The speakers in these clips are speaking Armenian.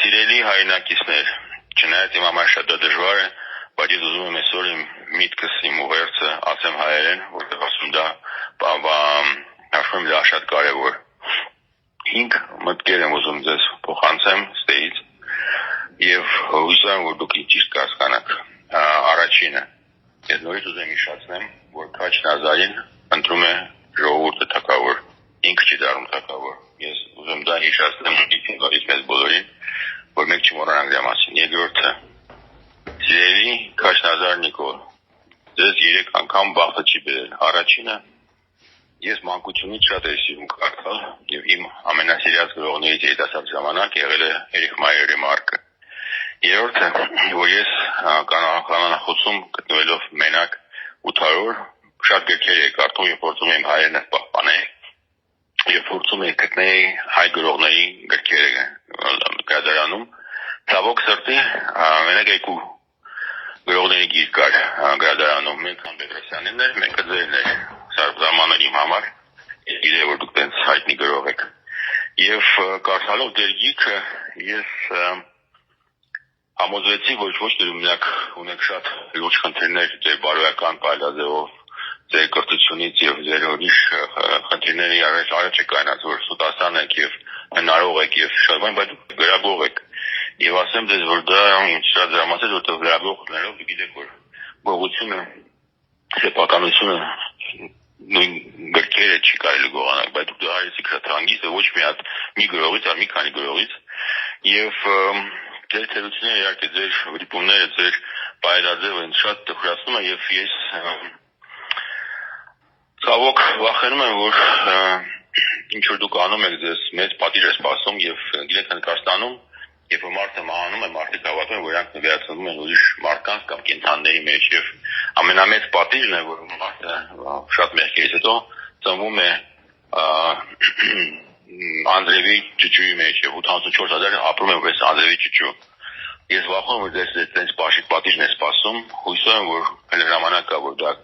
Սիրելի հայրենակիցներ, չնայած իմ համար շատ դժվար է, բայց ես ուզում եմ այսօր իմ միտքս, իմ ուղերձը ասեմ հայերեն, որտեղ ասում դա հաշվում դա շատ կարևոր։ 5 մտքեր եմ ուզում ձեզ փոխանցեմ ստեից եւ հույսում եմ, որ դուք ճիշտ կհասկանաք։ Առաջինը, ես նորից ուզում եմ հիշեցնեմ, որ Քաչ Նազարին ընտրում է ժողովուրդը թագավոր, ինքը չի դառնում թագավոր։ Ես ուզում դա հիշեցնեմ գալիս մեզ բոլորին, որ մենք չմոռանանք դրա մասին։ Երկրորդը, սիրելի Քաչ Նազար Նիկոլ, ձեզ 3 անգամ բախտը չի բերել։ Առաջինը, ես մանկությունից շատ եմ սիրում կարդալ եւ իմ ամենասիրած գրողներից երիտասարդ ժամանակ եղել է Էրիխ Մայերի Մարկը։ Երրորդը, որ ես կանանախոսում գտնվելով մենակ 8 օր շատ գրքեր եմ կարդում եւ փորձում եմ հայերենը պահպանել եւ փորձում եմ գտնել հայ գրողների գրքերը գրադարանում։ Ցավոք սրտի մենակ 2 գրողների գիրք կար գրադարանում, մեկը Պետրոսյանին էր, մեկը ձերն էր։ Զարմանալի իմ համար, գիտեմ որ դուք տենց հայտնի գրող եք։ Եվ կարդալով ձեր գիրքը ես համոզվեցի, որ ոչ դրումնակ ունեք շատ լուրջ խնդիրներ ձեր բարոյական պայլաձևով, ձեր կրթությունից եւ ձեր ուրիշ խնդիրների առաջ եք կայնած, որ սուտասան եք եւ հնարող եք եւ շատ բան, բայց դուք գրագող եք։ Եվ ասեմ ձեզ, որ դա ինձ շատ զարմացել, որտեղ գրագողներով դուք գիտեք, որ գողությունը, սեփականությունը նույն գրքերը չի կարելի գողանալ, բայց դուք արեցիք շատ հանգիստ, ոչ մի հատ մի գրողից, այլ մի քանի գրողից, եւ ձեր թերությունները իհարկե ձեր վրիպումները, ձեր բայրաձևը ինձ շատ տխրացնում է եւ ես ցավոք վախենում եմ, որ ինչ որ դուք անում եք ձեզ մեծ պատիժ է սպասում եւ գիտեք Հնդկաստանում, երբ մարդը մահանում է, մարդիկ հավատում են, որ իրանք նվիրացնում են ուրիշ մարդկանց կամ կենդանիների մեջ եւ ամենամեծ պատիժն է, որ մարդը շատ մեղքերից հետո ծնվում է Անդրեվի ճճուի մեջ եւ 84,000 ապրում են որպես Անդրեվի ճճու։ Ես վախում եմ, որ ձեզ այդպես բաշխիկ պատիժն է սպասում, հույսում եմ, որ հենց ժամանակ կա, որ դա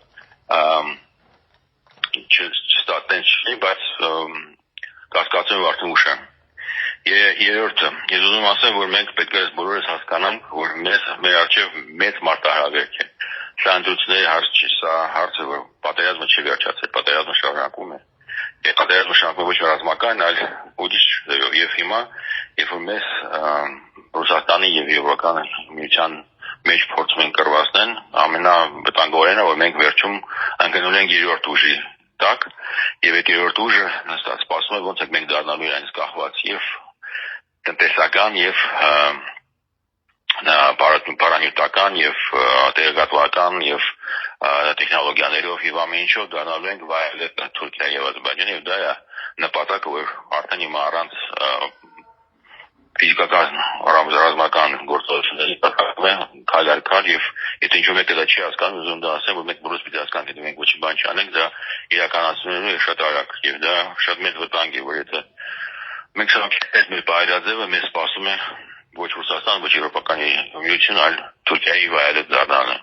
չստացնեն չի, բայց կասկածում եմ արդեն ուշ է։ Երրորդը, ես ուզում ասեմ, որ մենք պետք է բոլորս հասկանանք, որ մեր առջև մեծ մարտահրավերք է։ Սա ընտրությունների հարց չի, սա հարցը, որ պատերազմը չի վերջացել, պատերազմը շարունակում է։ Պատերազմը շարունակում ոչ ռազմական, այլ ուրիշ եւ հիմա, երբ որ մեզ Ռուսաստանի եւ Եվրոպական միության մեջ փորձում են կռվածնել, ամենավտանգավորենը, որ մենք վերջում ընկնելու ենք 3-րդ ուժի տակ, եւ այդ 3-րդ ուժը նստած սպասում է ոնց է մենք դառնալու իրանից կախված եւ տնտեսական եւ պարանյութական եւ տեղեկատվական եւ տեխնոլոգիաներով եւ ամեն ինչով դառնալու ենք վայելել Թուրքիա եւ Ադրբեջանը եւ դա է նպատակը, որ արդեն հիմա առանց ֆիզիկական ռազմական գործողությունների քայլարկալ եւ եթե ինչ-որ մեկը դա չի հասկանում, ուզում դա ասեմ, որ մենք բոլորս պիտի հասկանանք, եթե մենք ոչինչ բան չանենք, դա իրականացնելու է շատ արագ եւ դա շատ մեծ վտանգ է, որ եթե մենք շարունակենք մեր բայրաձևը, մեզ սպասում է ոչ Ռուսաստան, ոչ Եվրոպական միություն, այլ Թուրքիայի վայելել դառնալը։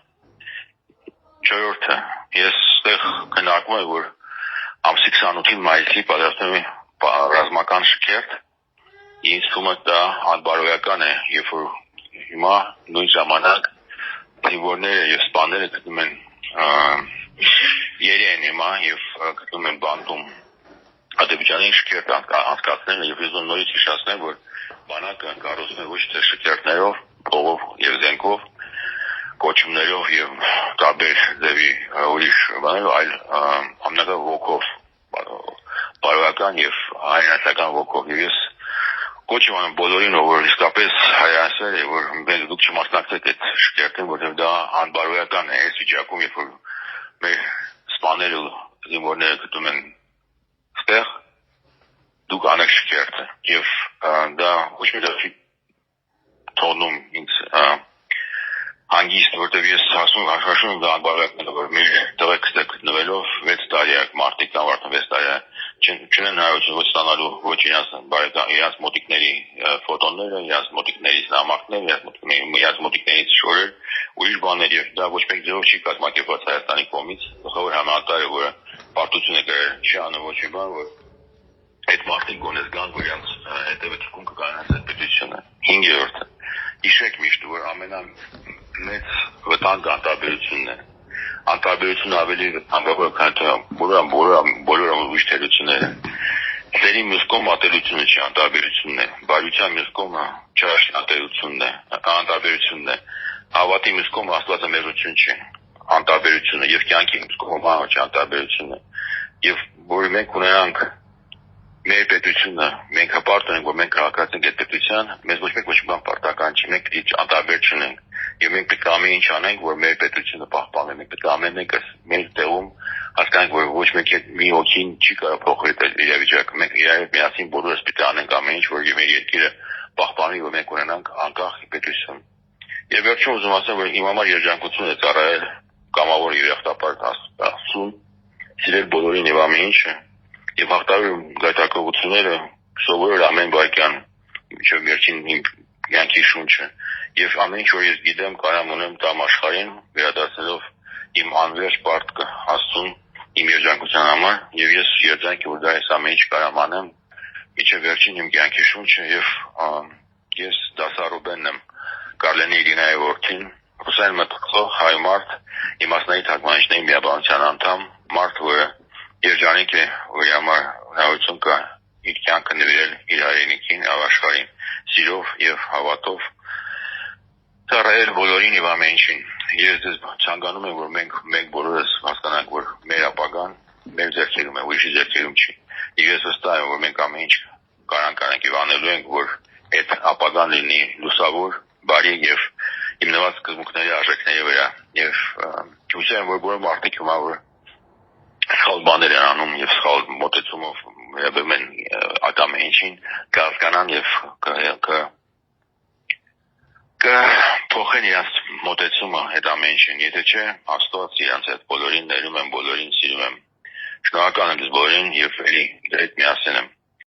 4-րդը, ես այստեղ քննարկում եմ, որ ամսի 28-ին մայիսի պատրաստում եմ ռազմական շքերթ, ինձ թվում է դա անբարոյական է, երբ որ հիմա նույն ժամանակ զինվորները եւ սպաները գտնում են Երեն հիմա եւ գտնում են բանտում Ադրբեջանի շքերթ անցկացնել եւ ես նորից հիշեցնեմ, որ բանակը կառուցվում է ոչ թե շքերթներով, փողով եւ զենքով, կոչումներով եւ տարբեր ձևի ուրիշ բաներով, այլ ամենական ոգով, բարոյական եւ հայրենասական ոգով։ Եվ ես կոչ եմ անում բոլորին, որ իսկապես հայրենասեր է, որ մենք դուք չմասնակցեք այդ շքերթին, որովհետեւ դա անբարոյական է այս վիճակում, երբ որ մեր սպաները զինվորները գտնում են այստեղ դուք անեք շքերթը եւ դա ոչ մի դեպքի թողնում ինձ հանգիստ, որտեղ ես ասում հաշվում դա անբարոյական է, որ մեր տղեկստը գտնվելով 6 տարի է, մարդիկ արդեն 6 տարի չունեն հնարավորություն ոչ ստանալու ոչ իրաց մոտիկների ֆոտոները, իրաց մոտիկների նամակները, իրաց մոտիկներից շորեր, ուրիշ բաներ եւ դա ոչ մեկ ձևով չի կազմակերպված Հայաստանի կողմից, գլխավոր համակարգը, որը պարտություն է գրել, չի անում ոչ մի բան, որ այդ մարդիկ գոնես կան, որ իրենց հետևը թիկուն կկանանց այդ պետությունը։ 5-րդը հիշեք միշտ, որ ամենամեծ վտանգը անտարբերությունն է։ Անտարբերությունը ավելի վտանգավոր, քան բոլոր ուրիշ թերությունները։ Սերի մյուս կողմը ատելությունը չի, անտարբերությունն է։ Բարության մյուս կողմը չարաշնատելությունն է, անտարբերությունն է։ Հավատի մյուս կողմը աստվածամերություն չի, անտարբերությունը, եւ կյանքի մյուս կողմը մանուչ անտարբերությունն է։ Եվ որ մենք ունենանք մեր պետությունը, մենք հպարտ ունենք, որ մենք քաղաքացիենք այդ պետության, մեզ ոչ մեկ ոչ մի բան պարտական չի, մենք պետք է անտարբեր չունենք, եւ մենք պետք է ամեն ինչ անենք, որ մեր պետությունը պահպանենք, մենք պետք է ամեն մեկը մեր տեղում հասկանանք, որ ոչ մեկ մի հոգին չի կարող փոխել այդ իրավիճակը, մենք իրար միասին բոլորս պետք է անենք ամեն ինչ, որ մեր երկիրը պահպանի, որ մենք ունենանք անկախ պետություն։ Եվ վերջում ուզում ասեմ, որ իմ համար երջանկություն է ծառայել կամավոր եւ եղտապար Աստծուն, սիրել բոլորին եւ ամեն ինչը։ Եվ հաղթահարել գայթակղությունները սովորել ամեն վայրկյան մինչև վերջին իմ կյանքի շունչը եւ ամեն ինչ որ ես գիտեմ կարամ ունեմ տամ աշխարհին վերադարձնելով իմ անվերջ պարտքը Աստծուն իմ երջանկության համար եւ ես երջանք որ դա ես ամեն ինչ կարամ անեմ մինչև վերջին իմ կյանքի շունչը եւ ես դասարուբենն եմ Կարլենի Իրինայի որդին Հուսեյն Մտքով հայ մարդ իմաստնայի թարգմանիչների միաբանության անդամ մարդ որը երջանիկ է, որի համար հնարավորություն կա իր կյանքը նվիրել իր հայրենիքին, աշխարհին, սիրով եւ հավատով ծառայել բոլորին եւ ամեն ինչին։ Ես ձեզ ցանկանում եմ, որ մենք բոլորս հասկանանք, որ մեր ապագան մեր ձեռքերում է, ուրիշի ձեռքերում չի։ Եվ ես վստահ եմ, որ մենք ամեն ինչ կարանք եւ անելու ենք, որ այդ ապագան լինի լուսավոր, բարի եւ հիմնված սկզբունքների արժեքների վրա։ Եվ հուսով եմ, որ բոլոր մարդիկ հիմա որ սխալ բաներ են անում եւ սխալ մոտեցումով վերաբերում են այդ ամեն ինչին կհասկանան եւ կփոխեն իրենց մոտեցումը այդ ամեն ինչին եթե չէ Աստված իրենց այդ բոլորին ներում եմ բոլորին սիրում եմ շնորհակալ եմ ձեզ բոլորին եւ էլի դրեք միասին եմ